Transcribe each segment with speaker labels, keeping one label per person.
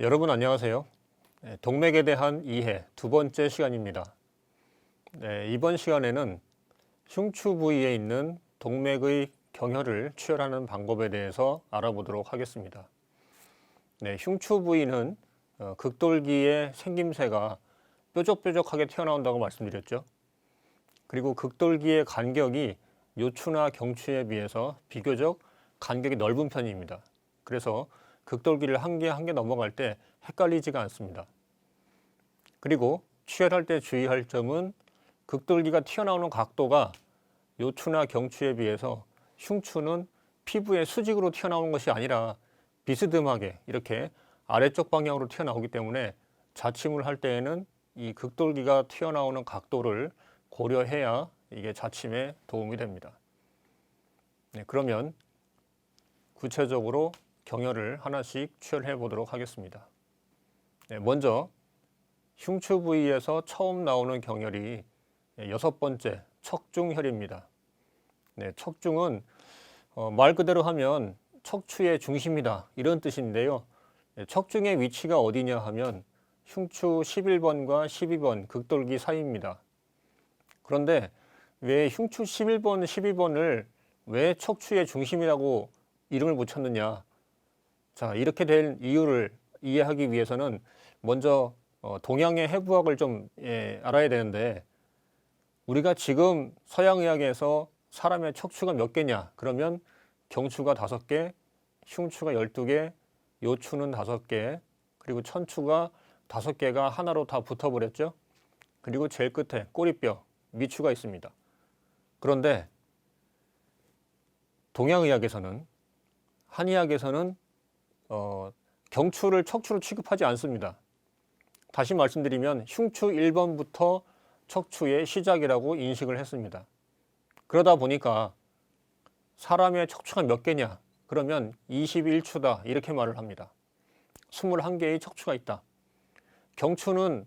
Speaker 1: 여러분 안녕하세요. 동맥에 대한 이해 두 번째 시간입니다. 이번 시간에는 흉추 부위에 있는 동맥의 경혈을 치열하는 방법에 대해서 알아보도록 하겠습니다. 흉추 부위는 극돌기의 생김새가 뾰족뾰족하게 튀어나온다고 말씀드렸죠. 그리고 극돌기의 간격이 요추나 경추에 비해서 비교적 간격이 넓은 편입니다. 그래서 극돌기를 한 개 한 개 넘어갈 때 헷갈리지가 않습니다. 그리고 치열할 때 주의할 점은 극돌기가 튀어나오는 각도가 요추나 경추에 비해서 흉추는 피부의 수직으로 튀어나오는 것이 아니라 비스듬하게 이렇게 아래쪽 방향으로 튀어나오기 때문에 자침을 할 때에는 이 극돌기가 튀어나오는 각도를 고려해야 이게 자침에 도움이 됩니다. 그러면 구체적으로 경혈을 하나씩 치열해 보도록 하겠습니다. 먼저 흉추 부위에서 처음 나오는 경혈이 여섯 번째 척중혈입니다. 척중은 말 그대로 하면 척추의 중심이다 이런 뜻인데요. 척중의 위치가 어디냐 하면 흉추 11번과 12번 극돌기 사이입니다. 그런데 왜 흉추 11번, 12번을 왜 척추의 중심이라고 이름을 붙였느냐? 자, 이렇게 된 이유를 이해하기 위해서는 먼저 동양의 해부학을 좀 알아야 되는데, 우리가 지금 서양의학에서 사람의 척추가 몇 개냐? 그러면 경추가 5개, 흉추가 12개, 요추는 5개, 그리고 천추가 5개가 하나로 다 붙어버렸죠. 그리고 제일 끝에 꼬리뼈, 미추가 있습니다. 그런데 동양의학에서는, 한의학에서는 경추를 척추로 취급하지 않습니다. 다시 말씀드리면 흉추 1번부터 척추의 시작이라고 인식을 했습니다. 그러다 보니까 사람의 척추가 몇 개냐? 그러면 21추다 이렇게 말을 합니다. 21개의 척추가 있다. 경추는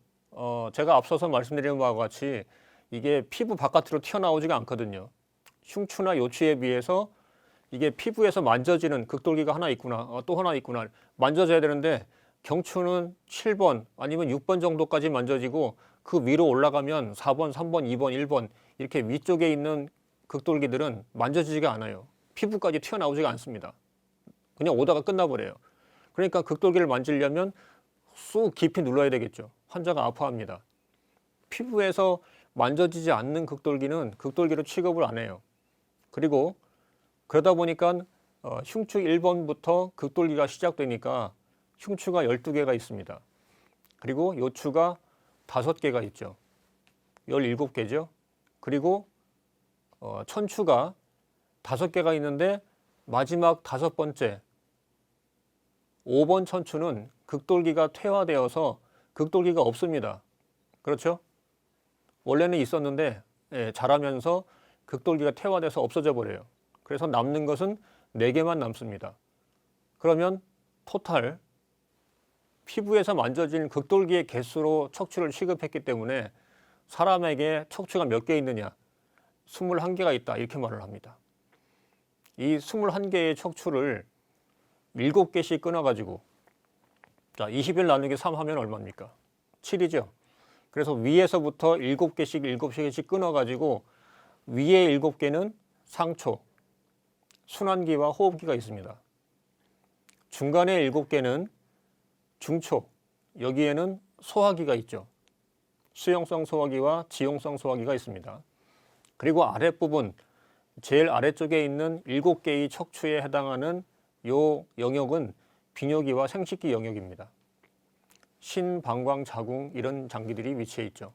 Speaker 1: 제가 앞서서 말씀드린 바와 같이 이게 피부 바깥으로 튀어나오지가 않거든요. 흉추나 요추에 비해서 이게 피부에서 만져지는 극돌기가 하나 있구나, 또 하나 있구나 만져져야 되는데, 경추는 7번 아니면 6번 정도까지 만져지고 그 위로 올라가면 4번, 3번, 2번, 1번 이렇게 위쪽에 있는 극돌기들은 만져지지가 않아요. 피부까지 튀어나오지가 않습니다. 그냥 오다가 끝나버려요. 그러니까 극돌기를 만지려면 쑥 깊이 눌러야 되겠죠. 환자가 아파합니다. 피부에서 만져지지 않는 극돌기는 극돌기로 취급을 안 해요. 그리고 그러다 보니까 흉추 1번부터 극돌기가 시작되니까 흉추가 12개가 있습니다. 그리고 요추가 5개가 있죠. 17개죠. 그리고 천추가 5개가 있는데 마지막 5번째 5번 천추는 극돌기가 퇴화되어서 극돌기가 없습니다. 그렇죠? 원래는 있었는데 자라면서 극돌기가 퇴화돼서 없어져 버려요. 그래서 남는 것은 4개만 남습니다. 그러면 토탈 피부에서 만져진 극돌기의 개수로 척추를 취급했기 때문에 사람에게 척추가 몇 개 있느냐? 21개가 있다 이렇게 말을 합니다. 이 21개의 척추를 7개씩 끊어가지고, 자, 20일 나누기 3 하면 얼마입니까? 7이죠. 그래서 위에서부터 7개씩 7개씩 끊어가지고 위에 7개는 상초, 순환기와 호흡기가 있습니다. 중간에 7개는 중초, 여기에는 소화기가 있죠. 수용성 소화기와 지용성 소화기가 있습니다. 그리고 아랫부분, 제일 아래쪽에 있는 7개의 척추에 해당하는 요 영역은 비뇨기와 생식기 영역입니다. 신, 방광, 자궁 이런 장기들이 위치해 있죠.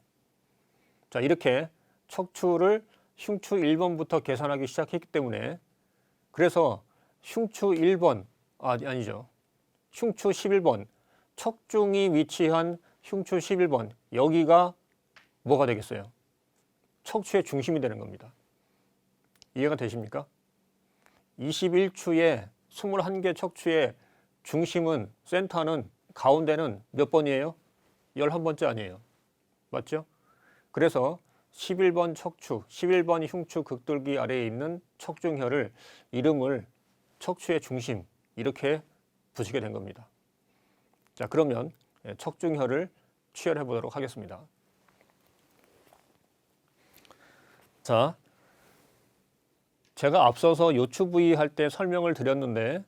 Speaker 1: 자, 이렇게 척추를 흉추 1번부터 계산하기 시작했기 때문에, 그래서 흉추 1번, 아니죠. 흉추 11번, 척중이 위치한 흉추 11번, 여기가 뭐가 되겠어요? 척추의 중심이 되는 겁니다. 이해가 되십니까? 21추의 21개 척추의 중심은, 센터는, 가운데는 몇 번이에요? 11번째 아니에요. 맞죠? 그래서 11번 척추, 11번 흉추 극돌기 아래에 있는 척중혈을 이름을 척추의 중심 이렇게 붙이게 된 겁니다. 자, 그러면 척중혈을 치열해 보도록 하겠습니다. 자, 제가 앞서서 요추 부위 할 때 설명을 드렸는데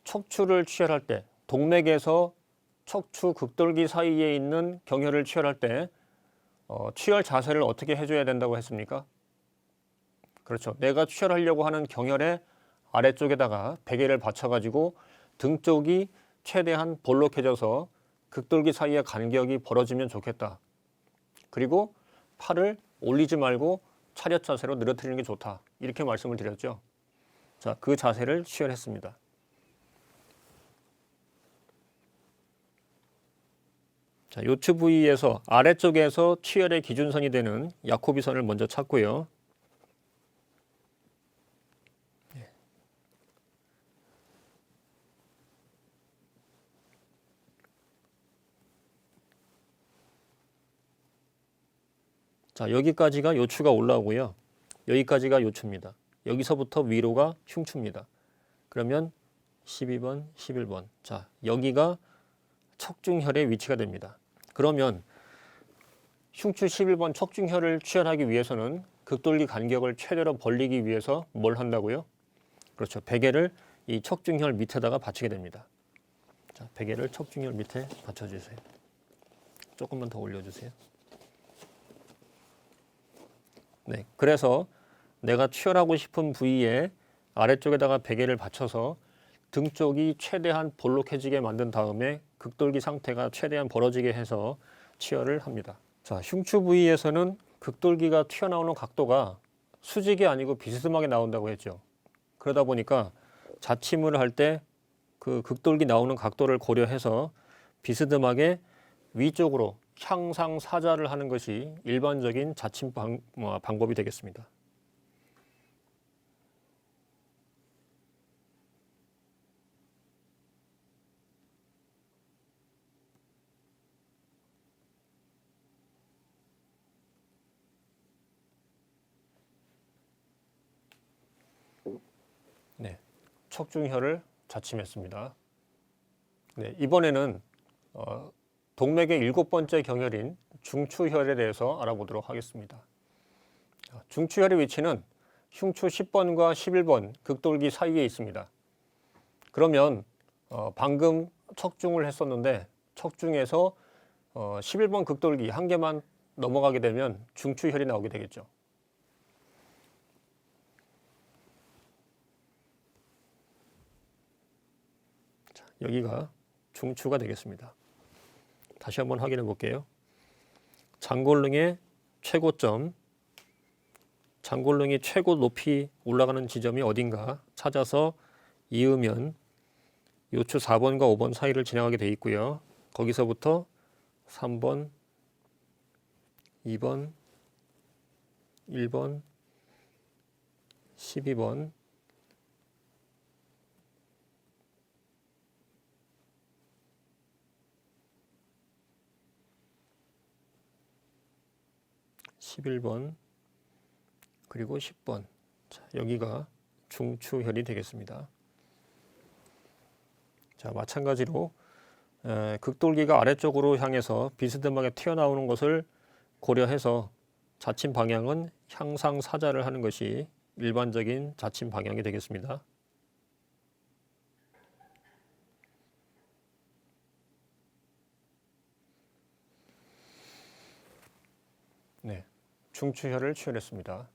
Speaker 1: 척추를 치열할 때 동맥에서 척추 극돌기 사이에 있는 경혈을 치열할 때 치열 자세를 어떻게 해줘야 된다고 했습니까? 그렇죠. 내가 치열하려고 하는 경혈의 아래쪽에다가 베개를 받쳐가지고 등 쪽이 최대한 볼록해져서 극돌기 사이의 간격이 벌어지면 좋겠다. 그리고 팔을 올리지 말고 차렷 자세로 늘어뜨리는 게 좋다. 이렇게 말씀을 드렸죠. 자, 그 자세를 치열했습니다. 자, 요추 부위에서 아래쪽에서 치열의 기준선이 되는 야코비 선을 먼저 찾고요. 자, 여기까지가 요추가 올라오고요. 여기까지가 요추입니다. 여기서부터 위로가 흉추입니다. 그러면 12번, 11번. 자, 여기가 척중혈의 위치가 됩니다. 그러면 흉추 11번 척중혈을 치열하기 위해서는 극돌기 간격을 최대로 벌리기 위해서 뭘 한다고요? 그렇죠. 베개를 이 척중혈 밑에다가 받치게 됩니다. 자, 베개를 척중혈 밑에 받쳐주세요. 조금만 더 올려주세요. 네, 그래서 내가 치열하고 싶은 부위에 아래쪽에다가 베개를 받쳐서 등 쪽이 최대한 볼록해지게 만든 다음에 극돌기 상태가 최대한 벌어지게 해서 치열을 합니다. 자, 흉추 부위에서는 극돌기가 튀어나오는 각도가 수직이 아니고 비스듬하게 나온다고 했죠. 그러다 보니까 자침을 할 때 그 극돌기 나오는 각도를 고려해서 비스듬하게 위쪽으로 향상 사자를 하는 것이 일반적인 자침 방법이 되겠습니다. 네, 척중혈을 자침했습니다. 네, 이번에는 동맥의 7번째 경혈인 중추혈에 대해서 알아보도록 하겠습니다. 중추혈의 위치는 흉추 10번과 11번 극돌기 사이에 있습니다. 그러면 방금 척중을 했었는데 척중에서 11번 극돌기 한 개만 넘어가게 되면 중추혈이 나오게 되겠죠. 자, 여기가 중추가 되겠습니다. 다시 한번 확인해 볼게요. 장골릉의 최고점, 장골릉이 최고 높이 올라가는 지점이 어딘가 찾아서 이으면 요추 4번과 5번 사이를 지나가게 돼 있고요. 거기서부터 3번, 2번, 1번, 12번, 11번 그리고 10번. 자, 여기가 중추혈이 되겠습니다. 자, 마찬가지로 극돌기가 아래쪽으로 향해서 비스듬하게 튀어나오는 것을 고려해서 자침 방향은 향상 사자를 하는 것이 일반적인 자침 방향이 되겠습니다. 네, 중추혈을 치열했습니다.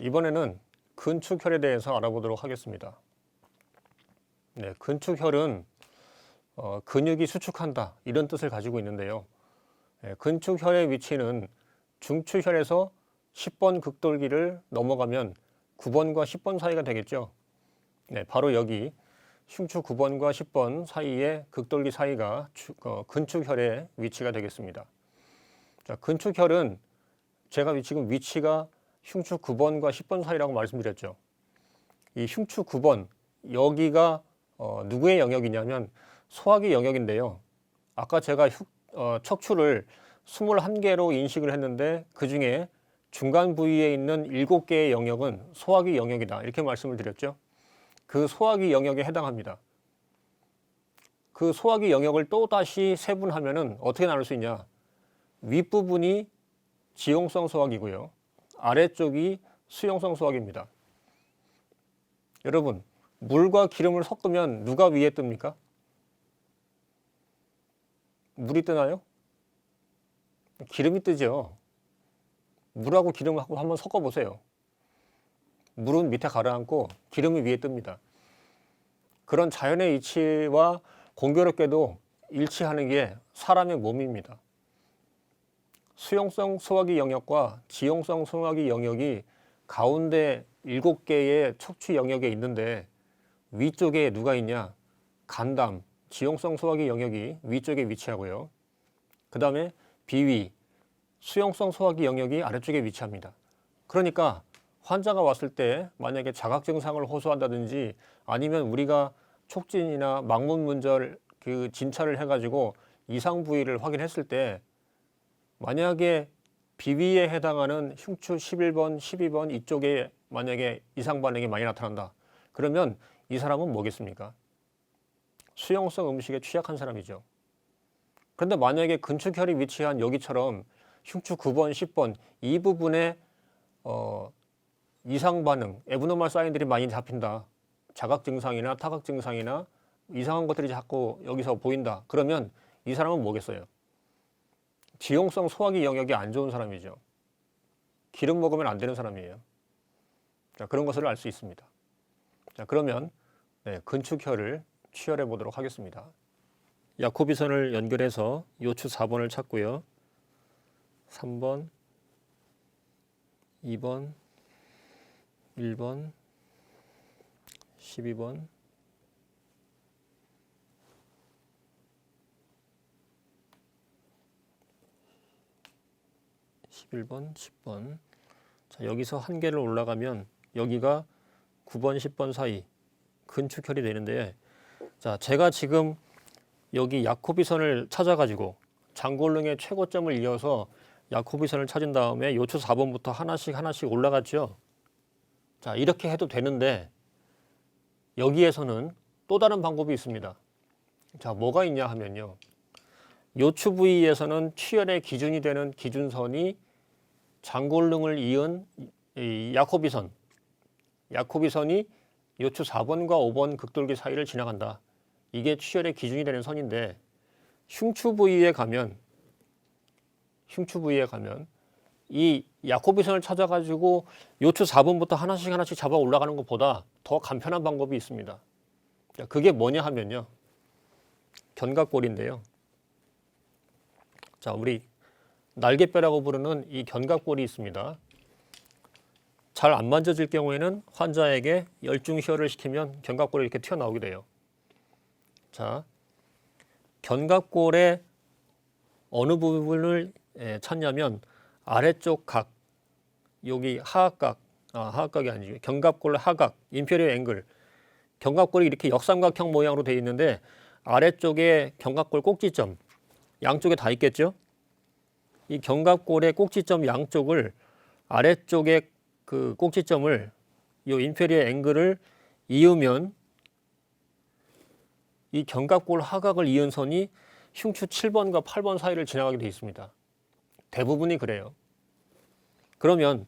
Speaker 1: 이번에는 근축혈에 대해서 알아보도록 하겠습니다. 네, 근축혈은 근육이 수축한다 이런 뜻을 가지고 있는데요. 근축혈의 위치는 중추혈에서 10번 극돌기를 넘어가면 9번과 10번 사이가 되겠죠. 네, 바로 여기 흉추 9번과 10번 사이의 극돌기 사이가 근축혈의 위치가 되겠습니다. 자, 근축혈은 제가 지금 위치가 흉추 9번과 10번 사이라고 말씀드렸죠. 이 흉추 9번 여기가 누구의 영역이냐면 소화기 영역인데요. 아까 제가 척추를 21개로 인식을 했는데 그 중에 중간 부위에 있는 7개의 영역은 소화기 영역이다 이렇게 말씀을 드렸죠. 그 소화기 영역에 해당합니다. 그 소화기 영역을 또 다시 세분하면은 어떻게 나눌 수 있냐? 윗부분이 지용성 소화기고요. 아래쪽이 수용성 소화기입니다. 여러분, 물과 기름을 섞으면 누가 위에 뜹니까? 물이 뜨나요? 기름이 뜨죠. 물하고 기름하고 한번 섞어보세요. 물은 밑에 가라앉고 기름이 위에 뜹니다. 그런 자연의 이치와 공교롭게도 일치하는 게 사람의 몸입니다. 수용성 소화기 영역과 지용성 소화기 영역이 가운데 7개의 척추 영역에 있는데 위쪽에 누가 있냐? 간담, 지용성 소화기 영역이 위쪽에 위치하고요. 그 다음에 비위, 수용성 소화기 영역이 아래쪽에 위치합니다. 그러니까 환자가 왔을 때 만약에 자각 증상을 호소한다든지 아니면 우리가 촉진이나 망문 문절 그 진찰을 해가지고 이상 부위를 확인했을 때 만약에 비위에 해당하는 흉추 11번, 12번 이쪽에 만약에 이상 반응이 많이 나타난다. 그러면 이 사람은 뭐겠습니까? 수용성 음식에 취약한 사람이죠. 그런데 만약에 근축혈이 위치한 여기처럼 흉추 9번, 10번 이 부분에 이상 반응, 애브노멀 사인들이 많이 잡힌다. 자각 증상이나 타각 증상이나 이상한 것들이 자꾸 여기서 보인다. 그러면 이 사람은 뭐겠어요? 지용성 소화기 영역이 안 좋은 사람이죠. 기름 먹으면 안 되는 사람이에요. 자, 그런 것을 알 수 있습니다. 자, 그러면 근축혈을 치열해 보도록 하겠습니다. 야코비선을 연결해서 요추 4번을 찾고요. 3번, 2번, 1번, 12번, 11번, 10번. 자, 여기서 한 개를 올라가면 여기가 9번, 10번 사이 근축혈이 되는데, 자, 제가 지금 여기 야코비선을 찾아가지고 장골릉의 최고점을 이어서 야코비선을 찾은 다음에 요추 4번부터 하나씩 올라갔죠. 자, 이렇게 해도 되는데 여기에서는 또 다른 방법이 있습니다. 자, 뭐가 있냐 하면요. 요추 부위에서는 취혈의 기준이 되는 기준선이 장골릉을 이은 이 야코비선이 요추 4번과 5번 극돌기 사이를 지나간다. 이게 취혈의 기준이 되는 선인데 흉추 부위에 가면 이 야코비선을 찾아가지고 요추 4번부터 하나씩 잡아 올라가는 것보다 더 간편한 방법이 있습니다. 자, 그게 뭐냐 하면요. 견갑골인데요. 자, 우리 날개뼈라고 부르는 이 견갑골이 있습니다. 잘 안 만져질 경우에는 환자에게 열중시혈을 시키면 견갑골이 이렇게 튀어나오게 돼요. 자, 견갑골의 어느 부분을 찾냐면 아래쪽 각, 여기 하악각이 아니죠. 견갑골 하각, 인페리어 앵글. 견갑골이 이렇게 역삼각형 모양으로 되어 있는데 아래쪽에 견갑골 꼭지점, 양쪽에 다 있겠죠? 이 견갑골의 꼭지점 양쪽을 아래쪽에 그 꼭지점을 이 인페리어 앵글을 이으면 이 견갑골 하각을 이은 선이 흉추 7번과 8번 사이를 지나가게 되어 있습니다. 대부분이 그래요. 그러면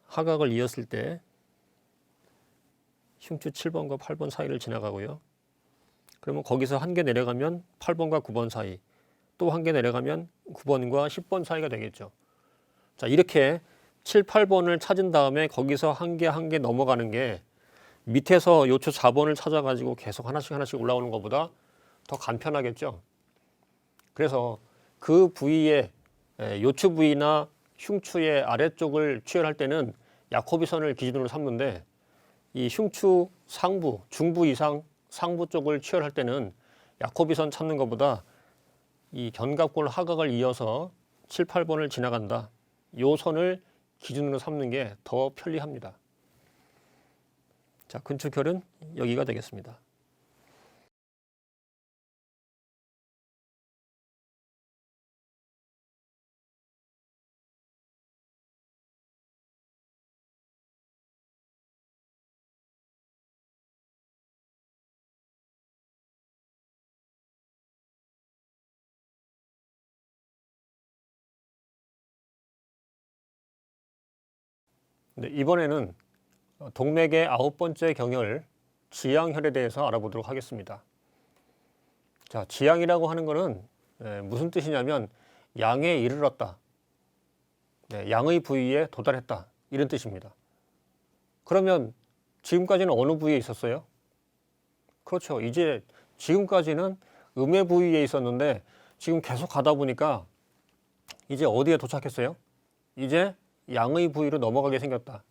Speaker 1: 하각을 이었을 때 흉추 7번과 8번 사이를 지나가고요. 그러면 거기서 한 개 내려가면 8번과 9번 사이, 또 한 개 내려가면 9번과 10번 사이가 되겠죠. 자, 이렇게 7, 8번을 찾은 다음에 거기서 한 개 넘어가는 게 밑에서 요추 4번을 찾아가지고 계속 하나씩 올라오는 것보다 더 간편하겠죠. 그래서 그 부위에 요추 부위나 흉추의 아래쪽을 취혈할 때는 야코비선을 기준으로 삼는데 이 흉추 상부, 중부 이상 상부 쪽을 취혈할 때는 야코비선 찾는 것보다 이 견갑골 하각을 이어서 7, 8번을 지나간다. 요 선을 기준으로 삼는 게 더 편리합니다. 자, 근축혈은 여기가 되겠습니다. 네, 이번에는 동맥의 9번째 경혈 지양혈에 대해서 알아보도록 하겠습니다. 자, 지양이라고 하는 것은 무슨 뜻이냐면 양에 이르렀다. 네, 양의 부위에 도달했다. 이런 뜻입니다. 그러면 지금까지는 어느 부위에 있었어요? 그렇죠. 이제 지금까지는 음의 부위에 있었는데 지금 계속 가다 보니까 이제 어디에 도착했어요? 이제 양의 부위로 넘어가게 생겼다.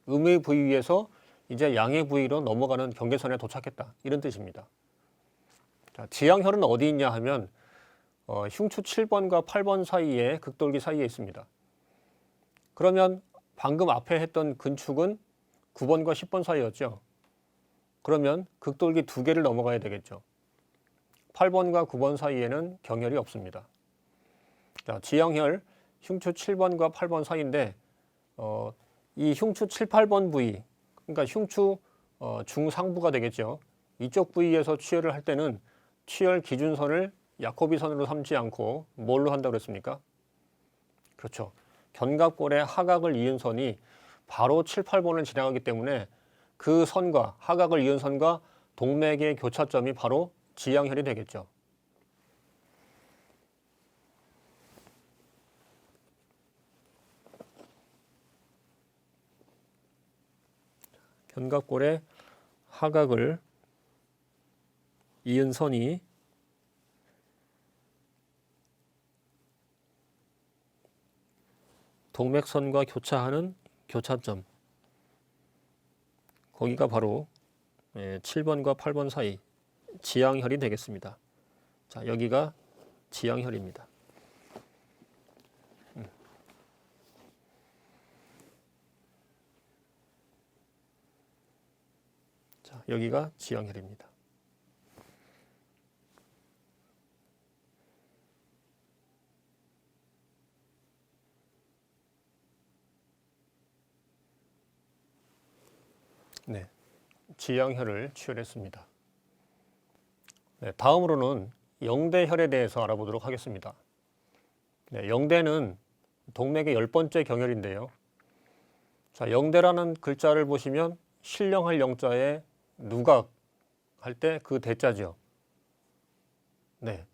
Speaker 1: 음의 부위에서 이제 양의 부위로 넘어가는 경계선에 도착했다. 이런 뜻입니다. 자, 지양혈은 어디 있냐 하면 흉추 7번과 8번 사이에 극돌기 사이에 있습니다. 그러면 방금 앞에 했던 근축은 9번과 10번 사이였죠. 그러면 극돌기 2개를 넘어가야 되겠죠. 8번과 9번 사이에는 경혈이 없습니다. 자, 지양혈 흉추 7번과 8번 사이인데 이 흉추 7, 8번 부위, 그러니까 흉추 중상부가 되겠죠. 이쪽 부위에서 취혈을 할 때는 취혈 기준선을 야코비선으로 삼지 않고 뭘로 한다고 그랬습니까? 그렇죠. 견갑골의 하각을 이은 선이 바로 7, 8번을 지나가기 때문에 그 선과 하각을 이은 선과 동맥의 교차점이 바로 지양혈이 되겠죠. 견갑골의 하각을 이은 선이 동맥선과 교차하는 교차점, 거기가 바로 7번과 8번 사이 지양혈이 되겠습니다. 자, 여기가 지양혈입니다. 자, 여기가 지양혈입니다. 네, 지양혈을 취혈했습니다. 네, 다음으로는 영대혈에 대해서 알아보도록 하겠습니다. 네, 영대는 동맥의 10번째 경혈인데요. 자, 영대라는 글자를 보시면 신령할 영자에 누각 할 때 그 대자죠. 네,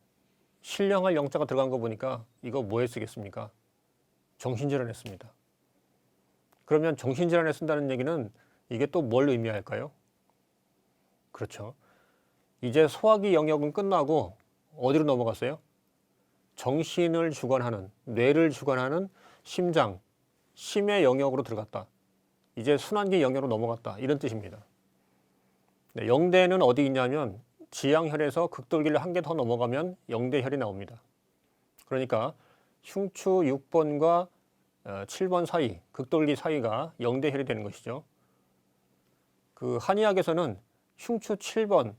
Speaker 1: 신령할 영자가 들어간 거 보니까 이거 뭐에 쓰겠습니까? 정신질환에 씁니다. 그러면 정신질환에 쓴다는 얘기는 이게 또 뭘 의미할까요? 그렇죠. 이제 소화기 영역은 끝나고 어디로 넘어갔어요? 정신을 주관하는, 뇌를 주관하는 심장, 심의 영역으로 들어갔다. 이제 순환기 영역으로 넘어갔다. 이런 뜻입니다. 네, 영대는 어디 있냐면 지양혈에서 극돌기를 한 개 더 넘어가면 영대혈이 나옵니다. 그러니까 흉추 6번과 7번 사이, 극돌기 사이가 영대혈이 되는 것이죠. 그 한의학에서는 흉추 7번과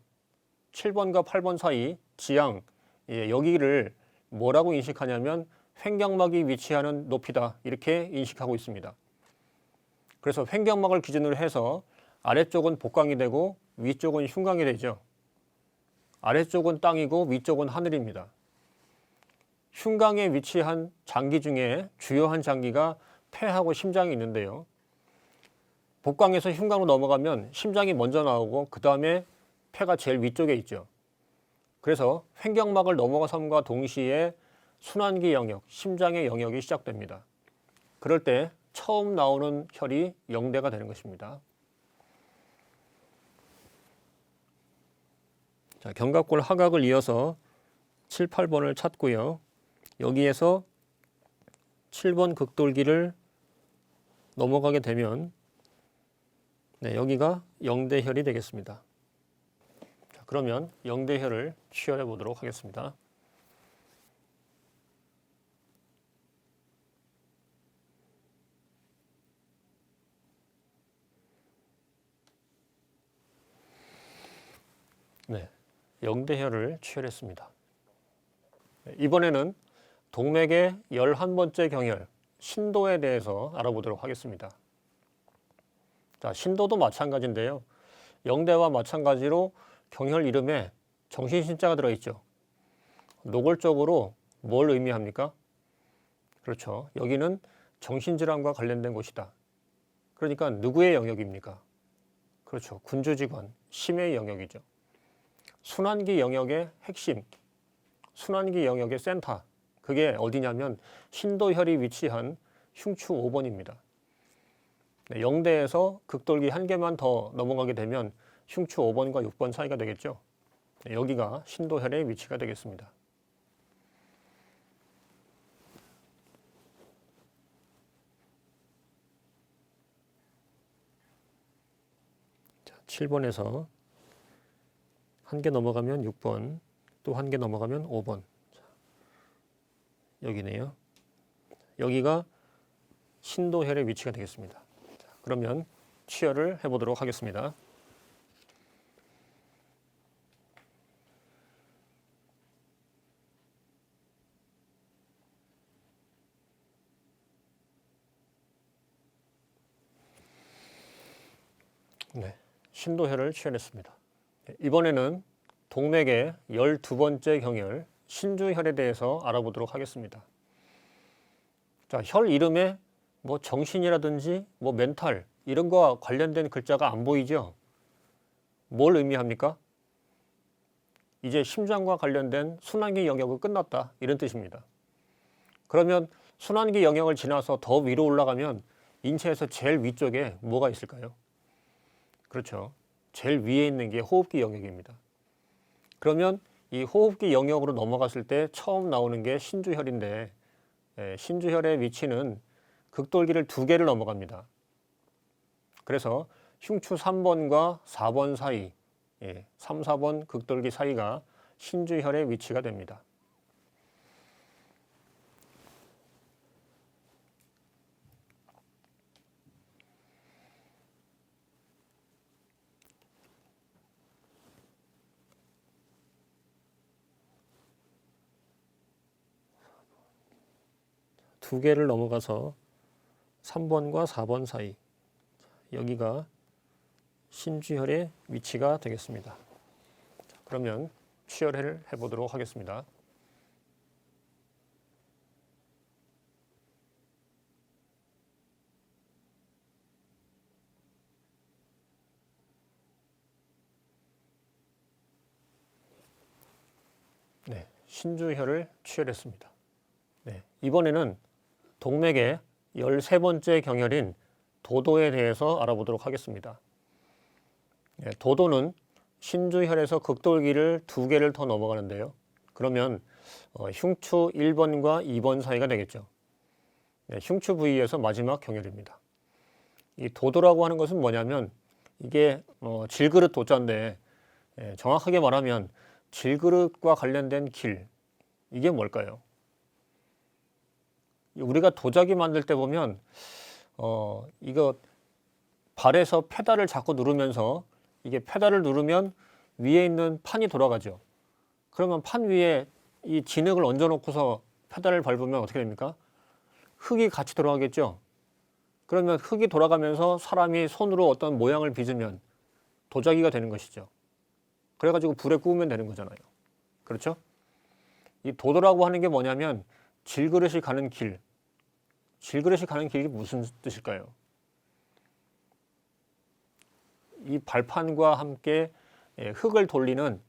Speaker 1: 8번 사이 지양, 여기를 뭐라고 인식하냐면 횡격막이 위치하는 높이다, 이렇게 인식하고 있습니다. 그래서 횡격막을 기준으로 해서 아래쪽은 복강이 되고 위쪽은 흉강이 되죠. 아래쪽은 땅이고 위쪽은 하늘입니다. 흉강에 위치한 장기 중에 주요한 장기가 폐하고 심장이 있는데요. 복강에서 흉강으로 넘어가면 심장이 먼저 나오고 그 다음에 폐가 제일 위쪽에 있죠. 그래서 횡격막을 넘어감과 동시에 순환기 영역, 심장의 영역이 시작됩니다. 그럴 때 처음 나오는 혈이 영대가 되는 것입니다. 자, 견갑골 하각을 이어서 7, 8번을 찾고요. 여기에서 7번 극돌기를 넘어가게 되면 여기가 영대혈이 되겠습니다. 자, 그러면 영대혈을 취혈해 보도록 하겠습니다. 네, 영대혈을 취혈했습니다. 이번에는 동맥의 11번째 경혈, 신도에 대해서 알아보도록 하겠습니다. 자, 신도도 마찬가지인데요. 영대와 마찬가지로 경혈 이름에 정신신자가 들어있죠. 노골적으로 뭘 의미합니까? 그렇죠. 여기는 정신질환과 관련된 곳이다. 그러니까 누구의 영역입니까? 그렇죠. 군주직원, 심의 영역이죠. 순환기 영역의 핵심, 순환기 영역의 센터, 그게 어디냐면 신도혈이 위치한 흉추 5번입니다. 0대에서 극돌기 한 개만 더 넘어가게 되면 흉추 5번과 6번 사이가 되겠죠. 여기가 신도혈의 위치가 되겠습니다. 자, 7번에서 한 개 넘어가면 6번, 또 한 개 넘어가면 5번. 자, 여기네요. 여기가 신도혈의 위치가 되겠습니다. 자, 그러면 치열을 해보도록 하겠습니다. 네, 신도혈을 치열했습니다. 이번에는 동맥의 12번째 경혈 신주혈에 대해서 알아보도록 하겠습니다. 자, 혈 이름에 뭐 정신이라든지 뭐 멘탈 이런 거와 관련된 글자가 안 보이죠? 뭘 의미합니까? 이제 심장과 관련된 순환기 영역은 끝났다 이런 뜻입니다. 그러면 순환기 영역을 지나서 더 위로 올라가면 인체에서 제일 위쪽에 뭐가 있을까요? 그렇죠. 제일 위에 있는 게 호흡기 영역입니다. 그러면 이 호흡기 영역으로 넘어갔을 때 처음 나오는 게 신주혈인데 신주혈의 위치는 극돌기를 2개를 넘어갑니다. 그래서 흉추 3번과 4번 사이, 3, 4번 극돌기 사이가 신주혈의 위치가 됩니다. 두 개를 넘어가서 3번과 4번 사이, 여기가 신주혈의 위치가 되겠습니다. 자, 그러면 치열을 해보도록 하겠습니다. 네, 신주혈을 치열했습니다. 네, 이번에는 동맥의 13번째 경혈인 도도에 대해서 알아보도록 하겠습니다. 도도는 신주혈에서 극돌기를 2개를 더 넘어가는데요. 그러면 흉추 1번과 2번 사이가 되겠죠. 흉추 부위에서 마지막 경혈입니다. 이 도도라고 하는 것은 뭐냐면 이게 질그릇 도자인데 정확하게 말하면 질그릇과 관련된 길, 이게 뭘까요? 우리가 도자기 만들 때 보면 이거 발에서 페달을 자꾸 누르면서 이게 페달을 누르면 위에 있는 판이 돌아가죠. 그러면 판 위에 이 진흙을 얹어 놓고서 페달을 밟으면 어떻게 됩니까? 흙이 같이 돌아가겠죠. 그러면 흙이 돌아가면서 사람이 손으로 어떤 모양을 빚으면 도자기가 되는 것이죠. 그래가지고 불에 구우면 되는 거잖아요. 그렇죠? 이 도도라고 하는 게 뭐냐면 질그릇이 가는 길. 질그릇이 가는 길이 무슨 뜻일까요? 이 발판과 함께 흙을 돌리는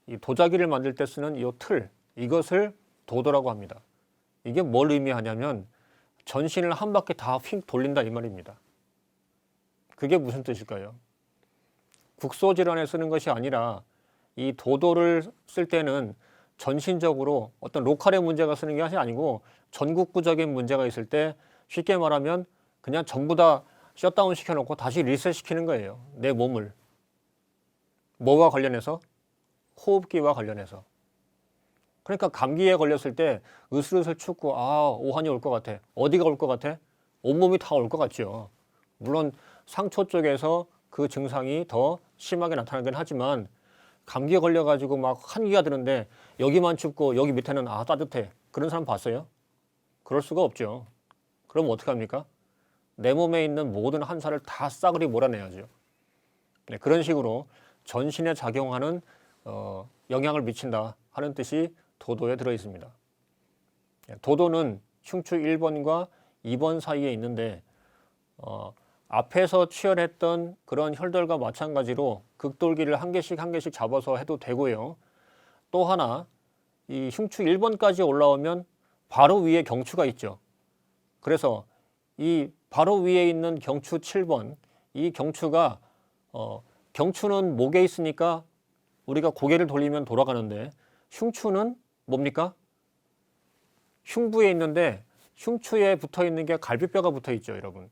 Speaker 1: 이 도자기를 만들 때 쓰는 이 틀, 이것을 도도라고 합니다. 이게 뭘 의미하냐면 전신을 한 바퀴 다 휙 돌린다 이 말입니다. 그게 무슨 뜻일까요? 국소질환에 쓰는 것이 아니라 이 도도를 쓸 때는 전신적으로 어떤 로컬의 문제가 쓰는 것이 아니고 전국구적인 문제가 있을 때 쉽게 말하면 그냥 전부 다 셧다운 시켜놓고 다시 리셋 시키는 거예요. 내 몸을. 뭐와 관련해서? 호흡기와 관련해서. 그러니까 감기에 걸렸을 때 으슬으슬 춥고 오한이 올 것 같아. 어디가 올 것 같아? 온몸이 다 올 것 같죠. 물론 상초 쪽에서 그 증상이 더 심하게 나타나긴 하지만 감기에 걸려가지고 막 한기가 드는데 여기만 춥고 여기 밑에는 따뜻해. 그런 사람 봤어요? 그럴 수가 없죠. 그럼 어떻게 합니까? 내 몸에 있는 모든 한살을 다 싸그리 몰아내야죠. 네, 그런 식으로 전신에 작용하는 영향을 미친다 하는 뜻이 도도에 들어 있습니다. 도도는 흉추 1번과 2번 사이에 있는데 앞에서 치열했던 그런 혈들과 마찬가지로 극돌기를 한 개씩 잡아서 해도 되고요. 또 하나, 이 흉추 1번까지 올라오면 바로 위에 경추가 있죠. 그래서 이 바로 위에 있는 경추 7번, 이 경추가 경추는 목에 있으니까 우리가 고개를 돌리면 돌아가는데, 흉추는 뭡니까? 흉부에 있는데 흉추에 붙어 있는 게 갈비뼈가 붙어 있죠, 여러분.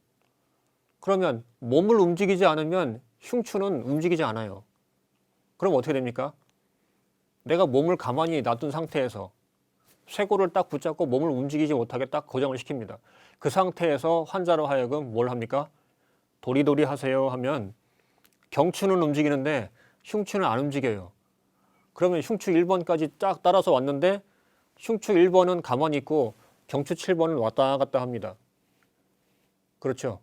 Speaker 1: 그러면 몸을 움직이지 않으면 흉추는 움직이지 않아요. 그럼 어떻게 됩니까? 내가 몸을 가만히 놔둔 상태에서 쇄골을 딱 붙잡고 몸을 움직이지 못하게 딱 고정을 시킵니다. 그 상태에서 환자로 하여금 뭘 합니까? 도리도리 하세요 하면 경추는 움직이는데 흉추는 안 움직여요. 그러면 흉추 1번까지 쫙 따라서 왔는데 흉추 1번은 가만히 있고 경추 7번은 왔다 갔다 합니다. 그렇죠?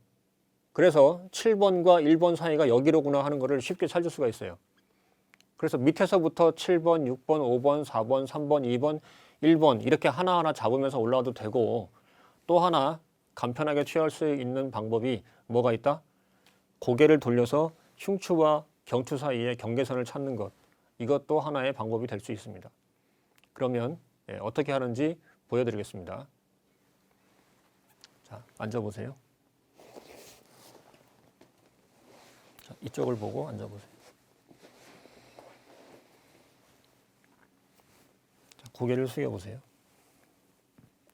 Speaker 1: 그래서 7번과 1번 사이가 여기로구나 하는 것을 쉽게 찾을 수가 있어요. 그래서 밑에서부터 7번, 6번, 5번, 4번, 3번, 2번, 1번 이렇게 하나하나 잡으면서 올라와도 되고, 또 하나 간편하게 취할 수 있는 방법이 뭐가 있다? 고개를 돌려서 흉추와 경추 사이의 경계선을 찾는 것. 이것도 하나의 방법이 될 수 있습니다. 그러면 어떻게 하는지 보여드리겠습니다. 자, 앉아보세요. 자, 이쪽을 보고 앉아보세요. 자, 고개를 숙여보세요.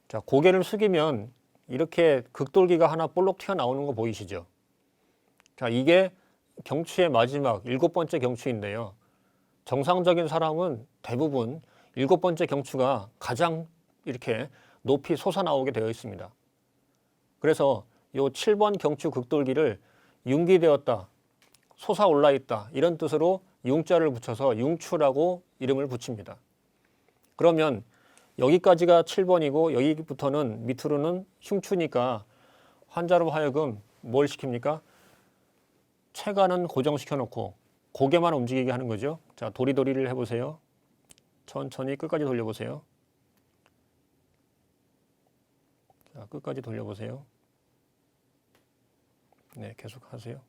Speaker 1: 자, 고개를 숙이면 이렇게 극돌기가 하나 볼록 튀어나오는 거 보이시죠? 자, 이게 경추의 마지막 7번째 경추인데요. 정상적인 사람은 대부분 7번째 경추가 가장 이렇게 높이 솟아나오게 되어 있습니다. 그래서 이 7번 경추 극돌기를 융기되었다, 솟아올라 있다 이런 뜻으로 융자를 붙여서 융추라고 이름을 붙입니다. 그러면 여기까지가 7번이고 여기부터는 밑으로는 흉추니까 환자로 하여금 뭘 시킵니까? 체간은 고정시켜 놓고 고개만 움직이게 하는 거죠. 자, 도리도리를 해보세요. 천천히 끝까지 돌려보세요. 자, 끝까지 돌려보세요. 네, 계속 하세요.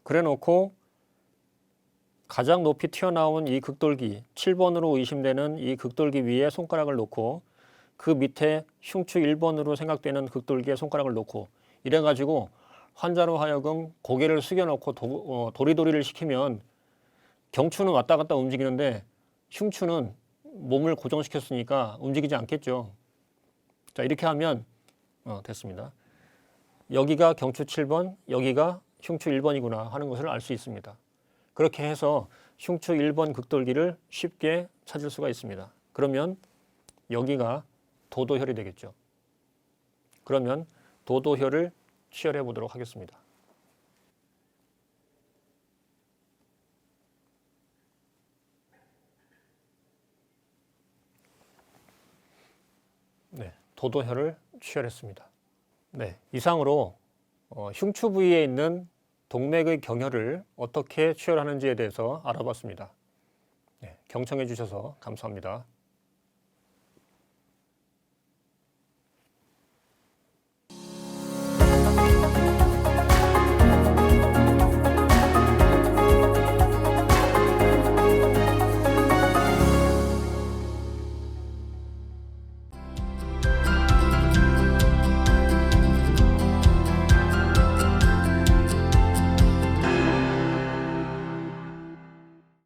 Speaker 1: 그래 놓고 가장 높이 튀어나온 이 극돌기 7번으로 의심되는 이 극돌기 위에 손가락을 놓고 그 밑에 흉추 1번으로 생각되는 극돌기에 손가락을 놓고 이래가지고 환자로 하여금 고개를 숙여놓고 도리도리를 시키면 경추는 왔다 갔다 움직이는데 흉추는 몸을 고정시켰으니까 움직이지 않겠죠. 자, 이렇게 하면 됐습니다. 여기가 경추 7번, 여기가 흉추 1번이구나 하는 것을 알 수 있습니다. 그렇게 해서 흉추 1번 극돌기를 쉽게 찾을 수가 있습니다. 그러면 여기가 도도혈이 되겠죠. 그러면 도도혈을 치열해 보도록 하겠습니다. 네, 도도혈을 치열했습니다. 네, 이상으로 흉추 부위에 있는 동맥의 경혈을 어떻게 치열하는지에 대해서 알아봤습니다. 네, 경청해 주셔서 감사합니다.